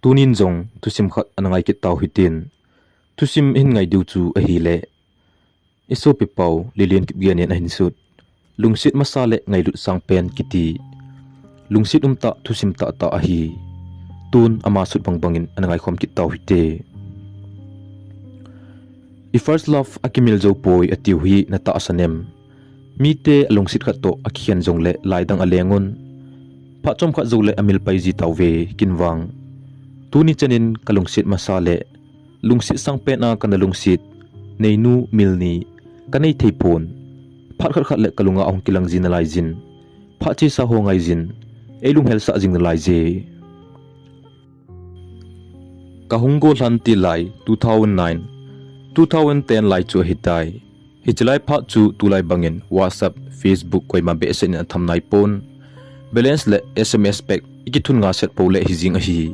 tunin zong Thusim khat anangai kit tau hitin Thusim hin ngai diu chu a hi le iso pe pau Lelen Kipgen a hin sut Lungset Masa le Ngailut sang pen kiti Lungset Umtah Thusim ta ta a hi tun ama sut bangbangin anangai khom kit tau hite I first love akimil zo poi atiu hi na ta asanem mite lungsit khat to akhian zong le laidang alengon pha chom khat zo le amil pai ji tawve kinwang tuni chanin kalungsit Masa le lungsit sangpen a kana lungsit neinu milni kanai theipon phat khat khat le kalunga ong kilang jin lai jin pha chi sa hongai jin elung hel sa jing lai je kahunggo hlanti lai 2009 2010 lai chu hitai hichlai pha chu tulai bangin WhatsApp Facebook koi ma be sen thamnai pon balance le SMS pack ikithun nga set po le hijing a hi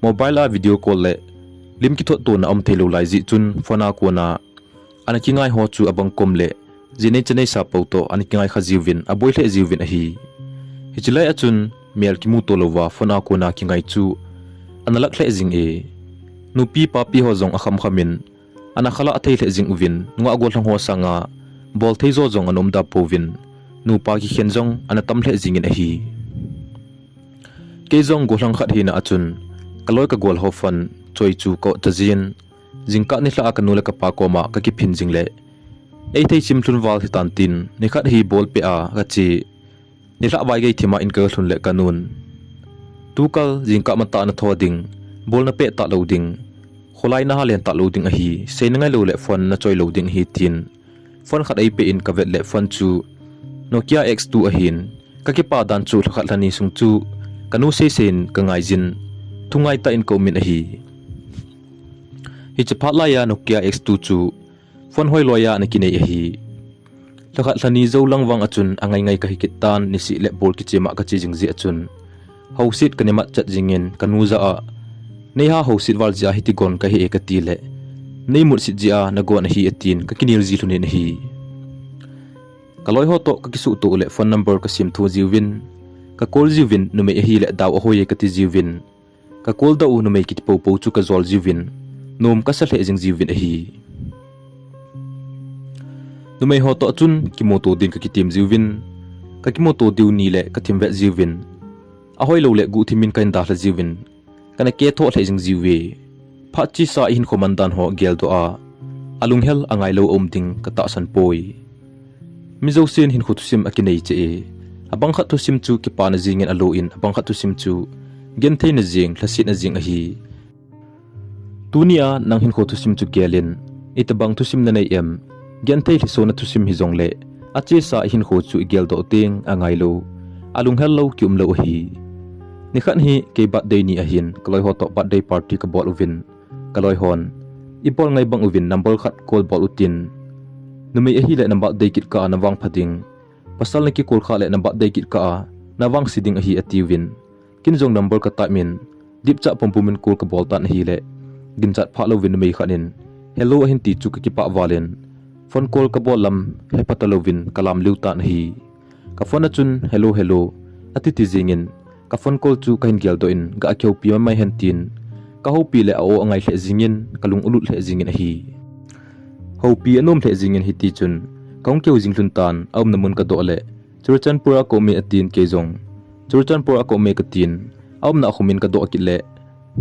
mobile a video call le lim ki tho to na om thelo lai ji chun phona ko na anaki ngai ho chu abang kom le jine chene sa po to anaki ngai khajiwin aboi le jiwin a hi hichlai achun mel ki mu to lowa phona ko na ki ngai chu analak le jing e nupi papi ho jong akham khamin ana khala athei le jing win nga gol thang ho sanga bol thei zo jong anom da povin nu pa ki khen jong ana tam le jing in a hi ke jong go hlang khat hi na achun kaloi ka gol ho fan choi chu ko tajin jingka ni hla ka nu le ka pa ko ma ka ki phin jing le ei thei chim thun wal hi tan tin ni khat hi bol pe a ka chi ni hla bai ge thima in ka thun le kanun tu kal jingka ma ta na thoding bol na pe ta loading kholai na halen ta loading a hi sei na ngai lo le phone na choi loading hi tin phone khat ai pe in ka vet le phone chu Nokia X2 a hin ka ki pa dan chu khat lani sung chu kanu se sen ka ngai jin thungai ta in ko min a hi hi chapha la ya Nokia X2 chu phone hoi loya na ki nei a hi lakhat lani zo langwang achun angai ngai ka hikitan ni si le bol ki chema ka chi jing ji achun hausit kanema chat jingin kanu za a nei ha hausit wal ja hitigon ka hi ekati le nei mut sit ji a nagon hi atin ka kinil ji thunin hi kaloi ho to ka kisu to le phone number ka sim thu jiwin ka call jiwin numei hi le daw hoye ka ti jiwin ka call da u numei kit po po chu ka zol jiwin nom ka sa le jing jiwin hi numei ho to chun kimoto din ka kitim jiwin ka kimoto diu ni le ka thim ve jiwin a hoi lo le gu thimin kain da la jiwin kana ke tho le jing jiwe pha chi sa hin khomandan ho gel do a alung hel angai lo om ding ka ta san poi mizo sen hin khutusim akinei che abang khat Thusim chu ki pa na jingin alo in abang khat Thusim chu gen thein na jing thlasit na jing a hi tunia nang hin Thusim chu gelin itabang Thusim na nei em gen thei li so na Thusim hi jong le ache sa hin kho chu igel do ting angai lo alung hel lo kyum lo hi ni khan hi ke birthday ni a hin kaloi ho to birthday party ka bol uvin kaloi hon ipol ngai bang uvin number khat call bol utin numei a hi le number day kit ka nawang phading pasal na ki kol kha le number day kit ka nawang siding a hi atiwin kin jong number ka ta min dip cha pompumin kol ka bol tan hi le gin chat pha lo win mei khanin hello hin ti chu ki pa walen phone call ka bol lam he patalovin kalam liu tan hi ka phone chun hello hello ati ti jingin ka phone call chu kain gel do in ga akheu pi mai hen tin ka ho pi le a o angai hle jingin kalung ulut hle jingin hi ho pi anom hle jingin hi ti chun kaung keu jing hlun tan aum namun ka do le churchan pura ko me atin ke jong churchan pura ko me ka tin aum na khumin ka do akit le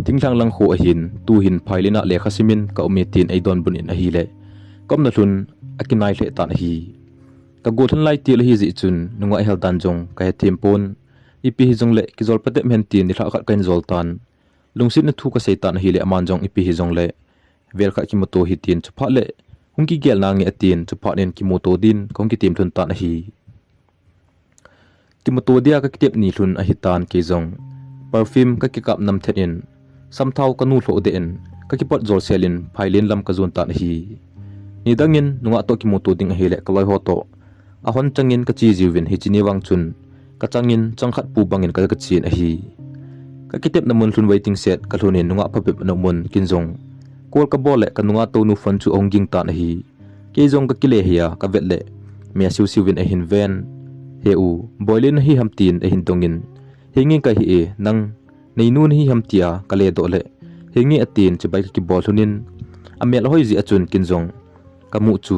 tinglang lang kho a hin tu hin phailina le khasimin ka ume tin ai don bun in a hi le kom na hlun akinai hle tan hi ka go than lai ti le hi ji chun nunga hel dan jong ka he thimpon ipi hi jong le ki zol pate men tin ni thla khat kain zol tan lungsit na thu ka seitan hi le aman jong ipi hi jong le vel kha ki moto hi tin chupha le hungki gel na nge atin chupha nen ki moto din kong ki tim thun tan hi ki moto dia ka kitep ni thun a hi tan ke jong perfume ka ki kap nam then in samthau ka nu hlo de en ka ki pot zol selin phailin lam ka zon tan hi ni dangin nunga to ki moto ding hi le kaloi ho to a hon changin ka chi jiwin hi chini wang chun ka changin changkhat pu bangin ka ka chin a hi ka kitep namun thun waiting set ka thunin nunga phapep namun kinjong kol ka bole ka nunga to nu fan chu ongging ta na hi ke jong ka kile hiya ka vetle me siu siwin a hin ven he u boilin hi hamtin a hin tongin hingin ka hi e nang nei nun hi hamtia kale do le hengi atin chibai ki bol thunin amel hoi ji achun kinjong kamu chu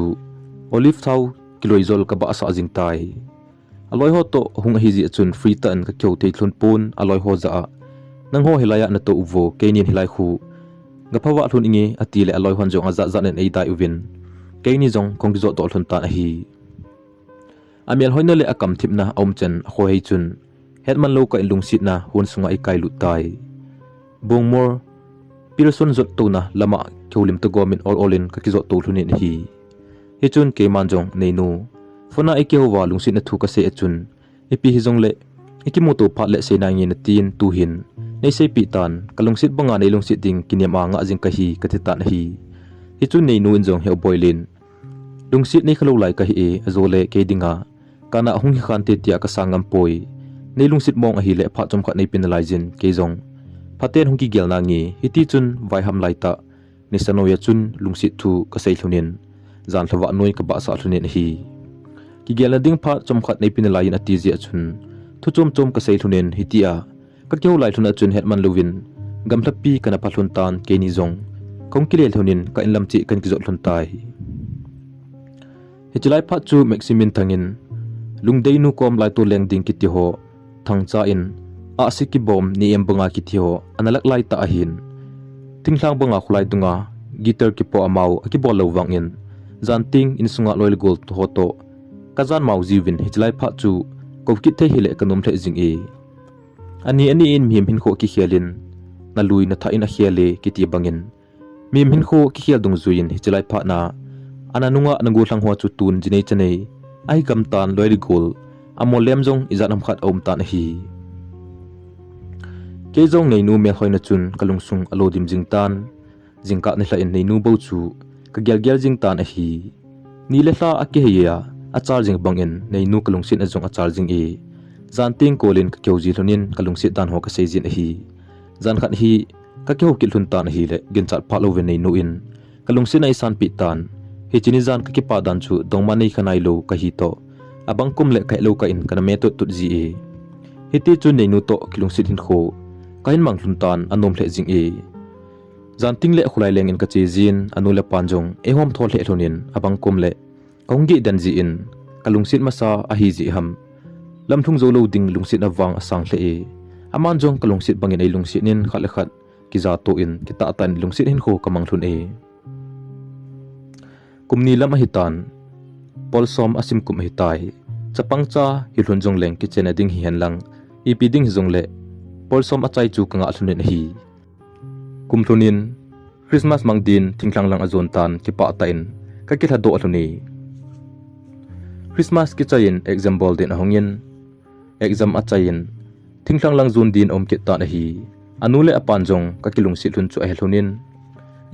olive thau kiloizol ka ba sa jing tai aloi ho to hung hi ji achun free tan ka kyau te thlun pun aloi ho za nang ho hilaya na to uvo keinin hilai khu gaphawa thlun inge atile aloi hon jong aza za nen ei dai uvin keini jong khong zo to thlun ta na hi amel hoina le akam thipna omchen kho hei chun hetman lo ka lungsit na hun sunga ikai lu tai bongmor Pearson zot to na lama kholim to government all in ka kizo to thunin hi hi chun ke manjong neinu fona ike wa lungsit na thu ka se achun epi hi jong le ikimoto phat le se na ngi na tin tu hin nei se pi tan kalungsit banga nei lungsit ding kiniam anga jing ka hi ka thita na hi hi chun neinu in jong he boilin lungsit nei khalo lai ka hi e azole ke dinga kana hung hi khan te tia ka sangam poi nei lungsit mong a hi le pha chom kha nei penalizin ke jong phaten hung ki gel na ngi hiti chun vai ham lai ta ni sanoya chun lungsit thu ka sei thunin zan thawa noi ka ba sa thunin hi ki gel na ding pha chom khat nei penalizin ati ji achun thu chom chom ka sei thunin hitia ka keu lai thuna chun hetman lovin gam thapi kana phalun tan ke ni jong kong ki le thunin ka inlam chi kan ki zo thun tai hichlai pha chu maximin thangin lungdei nu kom lai to leng ding ki ti ho thangcha in a siki bom ni embanga ki thi ho analak lai ta ahin tinglang banga khulai tunga gitar ki po amau aki bol lo wangin zanting in sunga loyal gold to hoto kazan mau jiwin hichlai pha chu kovki the hile kanum the jing e ani in mim hin kho ki khialin na lui na tha in a khiale ki ti bangin mim hin kho ki khial dung zuin hichlai pha na ananunga nangu thlang ho chu tun jinei chanei ai kam tan loyal gold amo lem jong izanam khat om tan hi ke jong nei nu me hoina chun kalungsung alodim jingtan jingka ne hla in nei nu bo chu ka gel jing tan a hi ni le hla ake heya achar jing bangin nei nu kalungsin ajong achar jing e zanting kolin ka kyoji thunin kalungsi dan ho ka seijin a hi zan khat hi ka kyo kil thun tan hi le gin chat phalo ve nei nu in kalungsin ai san pi tan hi chini zan ka ki pa dan chu dongma nei khanai lo ka hi to abang kum le kai lo ka in kana me to tut ji e hiti chu nei nu to kilungsit hin kho kain mang thun tan anom hle jing e zanting le khulai leng in ka che jin anu le panjong e hom thol hle thonin abang kum le konggi dan ji in kalungsit masa a hi ji ham lamthung zo lo ding lungsit awang asang hle e aman jong kalungsit bangin ei lungsit nin khat le khat ki za to in ki ta tan lungsit hin kho kamang thun e kumni lam a hitan polsom asim kum hitai chapangcha hi hlun jong leng ki chena ding hi hen lang ipi ding jong le polsom achai chu kanga thunin hi kum thunin Christmas mangdin thinglang lang azon tan ki pa ta in ka ki thado athuni Christmas ki chain example din ahongin exam achain thinglang lang zun din om ki ta na hi anule apan jong ka kilung si thun chu a helunin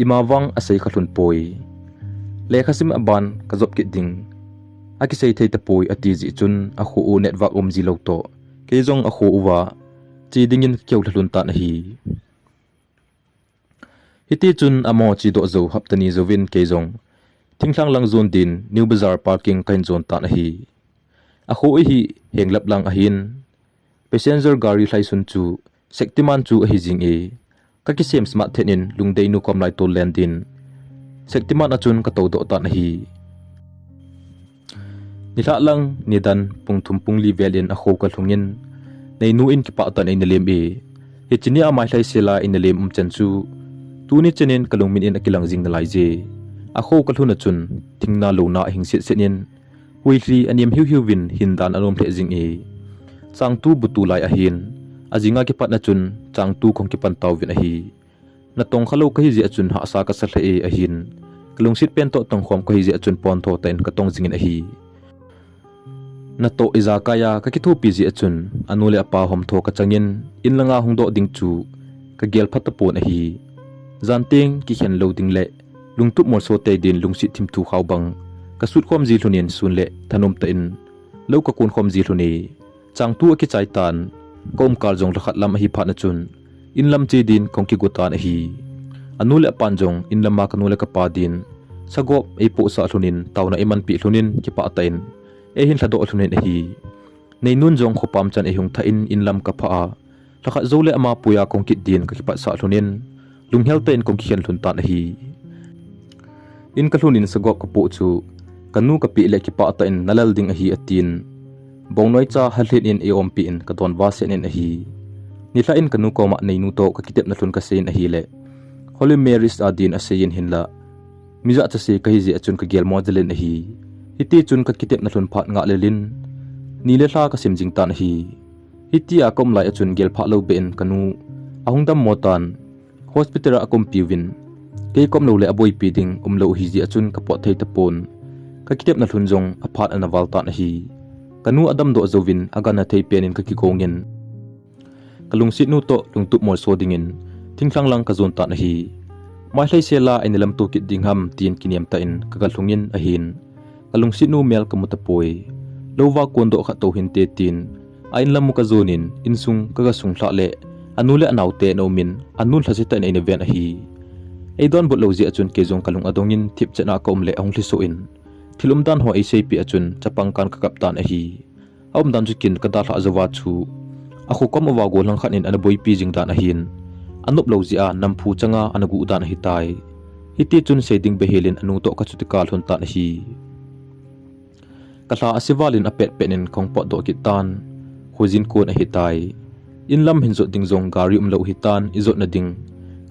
imawang asai khathun poi lekhasim aban ka job ki ding aki sei thei ta poi ati ji chun a khu u network om ji lo to ke jong a khu uwa chi dingin kyau thlun ta na hi hiti chun amo chi do zo haptani zovin ke jong thinglang lang zone din new bazaar parking kain zone ta na hi a khu hi henglap lang a hin passenger gari hlai sun chu sektiman chu a hi jing e ka ki sem smart thenin lungdei nu kom lai to landin sektiman achun ka to do ta na hi nila lang nidan pungthum pungli velin a kho ka thungin nei nu in ki pa tan in lem e he chini a mai hlai sela in lem chan chu tuni chenin kalungmin in akilang jing na lai je a kho ka thuna chun thingna lo na hing se senin huili aniam hiu win hindan anom the jing e changtu butu lai a hin ajinga ki patna chun changtu khong ki pan taw win a hi na tong khalo ka hi je chun ha sa ka sa hle e a hin kalungsit pen to tong khom ka hi je chun pon tho ten ka tong jingin a hi na to iza kaya ka ki thu pi ji achun anule apa hom tho ka changin in langa hungdo ding chu ka gel phat pon a hi zanting ki khen lo ding le lungtup mor so te din lungsi thim thu khaw bang ka sut khom ji thunin sun le thanom ta in lo ka kun khom ji thuni changtu ki chai tan kom kal jong lakhat lam hi pha na chun in lam che din kong ki gutan a hi anule apan jong in lama kanule ka pa din sagop e po sa thunin tawna iman pi thunin ki pa ta in e hin thado thunin hi nei nun jong khopam chan e hung tha in lam ka pha lakha zole ama puya kong kit din ka kipat sa hlunin lunghel ten kong kikhen hlun ta na hi in ka hlunin sa gok ka po chu kanu ka pi le kipa ta in nalal ding a hi atin bongnoi cha halhin in eom pi in ka don wasen in a hi nila in kanu ko ma nei nu to ka kitep na hlun ka sein a hi le Holy Mary's adin a sein hinla miza cha se ka hi je achun ka gel modelen a hi hiti chun ka kitep na hlun phat nga lelin nile hla ka simjing tan hi hiti a kom lai achun gel pha lo be in kanu ahungdam motan hospital a kom piwin ke kom lo le aboi pi ding lo hi ji achun ka po thei tapon ka kitep na hlun jong a phat an awal tan hi kanu adam do zovin agana thei penin ka ki kongin kalung sit nu to lungtup mol so dingin thingthlang lang ka zon ta na hi mai hlei sela enilam to kit ding ham tin kiniam ta in ka galhungin a hin kalung sit nu mel ka mutapoi lowa kondo kha to hin te tin ain lam ka zonin insung ka ga sung thla le anule anaute no min anul hlasita in event a hi ei don bot lo ji achun ke jong kalung adongin thip chana kom le ong hliso in thilum dan ho acp achun chapang kan ka kaptan a hi aum dan jukin ka da hla zawa chu a khu kom awa go lang khan in anaboi pi jing dan a hin anup lo ji a namphu changa anagu dan hi tai hiti chun seding behelin anu to ka chutikal hon tan hi kala asivalin apet penin kongpot do kitan hojin kon a hi tai inlam hinzo dingjong gari lo hitan izot na ding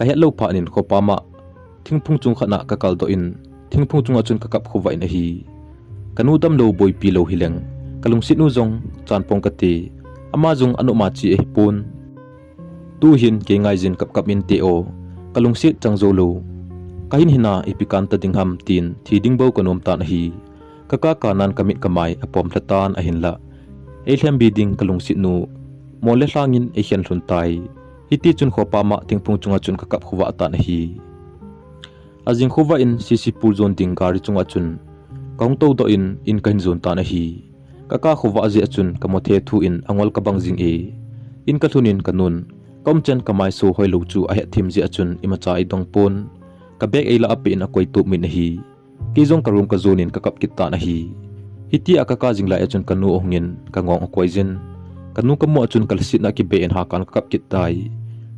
kahya lo pha nin khopama thingphung chung khana ka kal do in thingphung chung achun ka kap khuwa in a hi kanu dam lo boi pi lo hileng kalung sit nu jong chanpong kati ama jong anu ma chi e pon tu hin ke ngai jin kap kap min te o kalung sit changzo lo kahin hina ipikan ta dingham tin thi dingbo kanom ta na hi kaka kanan kamit kamai apom tlatan a hinla ehlem biding kalung sit nu mole hlangin e hian hlun tai hiti chun khopama tingphung chunga chun ka kap khuwa ta na hi ajing khuwa in cc pul zone ding gari chunga chun kaung to do in kahin zone ta na hi kaka khuwa ji achun kamothe thu in angol ka bangjing e in ka thunin kanun komchen kamai so hoi lo chu a he thim ji achun imacha I dong pon ka bek eila api in a koi tu min hi ki jong karum ka zone in ka kap kit ta na hi hiti akaka jingla achun kanu ongin ka ngong koizin kanu kamo achun kalsit na ki be en hakan kap kit tai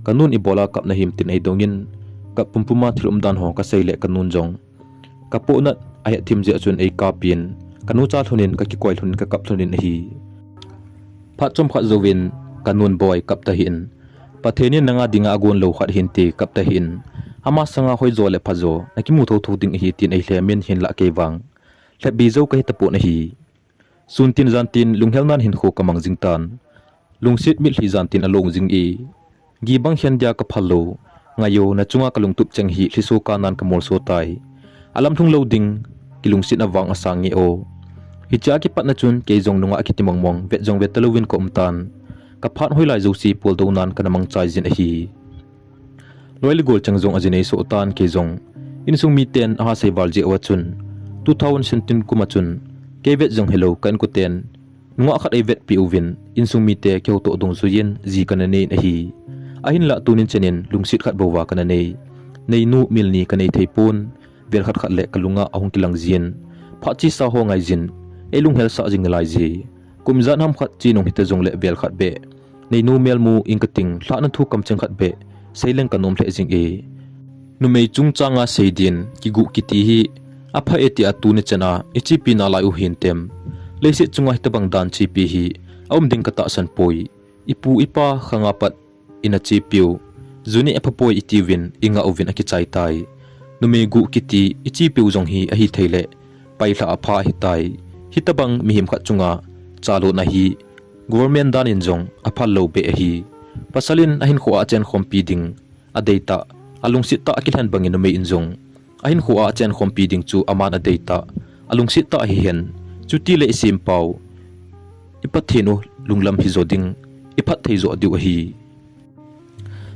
kanun ibola kap na him tin ai dongin ka pumpuma thilum dan ho ka seile kanun jong kapo na ai thim je achun ei kapin kanu cha thunin ka ki koi thun ka kap thunin hi pha chom kha zowin kanun boy kap ta hin patheni nanga dinga agon lo khat hin ti kap ta hin ama sanga hoi zo le phazo nakimu tho thu ding hi tin ei hlemin hin la ke wang thabi zo ka hitapo na hi suntin zantin lunghel nan hin kho kamang jingtan lungsit mi hli zantin along jing e gi bang hian dia ka phalo ngayo na chunga kalung tup chang hi hliso kanan ka mol so tai alam thung loading kilungsit na wang asangi o hicha ki pat na chun ke jong nunga akitimong mong vet jong vetalowin ko umtan ka phat hoilai zo si pol do nan kanamang chai jin a hi loil gol chang jong ajinei so tan ke jong insung mi ten a SEIVAL je wachun 2017 kumachun ke vet jong hello kan ko ten nunga khat ai vet pi uvin insung mi te keu to dong zuyin ji kanane a hi ahin la tunin chenin lungsit khat bowa kanane nei nu milni kanei theipon vel khat khat le kalunga ahung kilang jin phachi sa ho ngai jin elung hel sa jing lai ji kumzan ham khat chi nong hita jong le vel khat be nei nu mel mu ingkating hla na thu kam chang khat be seileng kanom le jing e nu mei chung changa seidin ki gu ki ti hi apha eti atu ne chana ichi pi na lai u hin tem leisi chunga hita bang dan chi pi hi aum ding ka ta san poi ipu ipa khanga pat ina chi piu zuni apapoi itiwin inga ovin aki chai tai nume gu kiti ichi piu jong hi a hi theile paila apha hi tai hitabang mihim kha chunga chalo na hi government dan in jong apha lo be hi pasalin ahin kho a chen khompi ding a data alungsit ta akilhan bangin nume in jong ahin kho a chen khompi ding chu aman a data alungsit ta hi hen chuti le sim pau ipathinu lunglam hi zoding iphat thei zo diu hi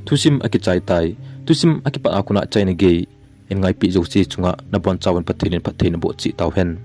Thusim akichai tai Thusim akipa akuna chaina ge en ngai pi zo chi chunga na bon chawan pathin bo chi taw hen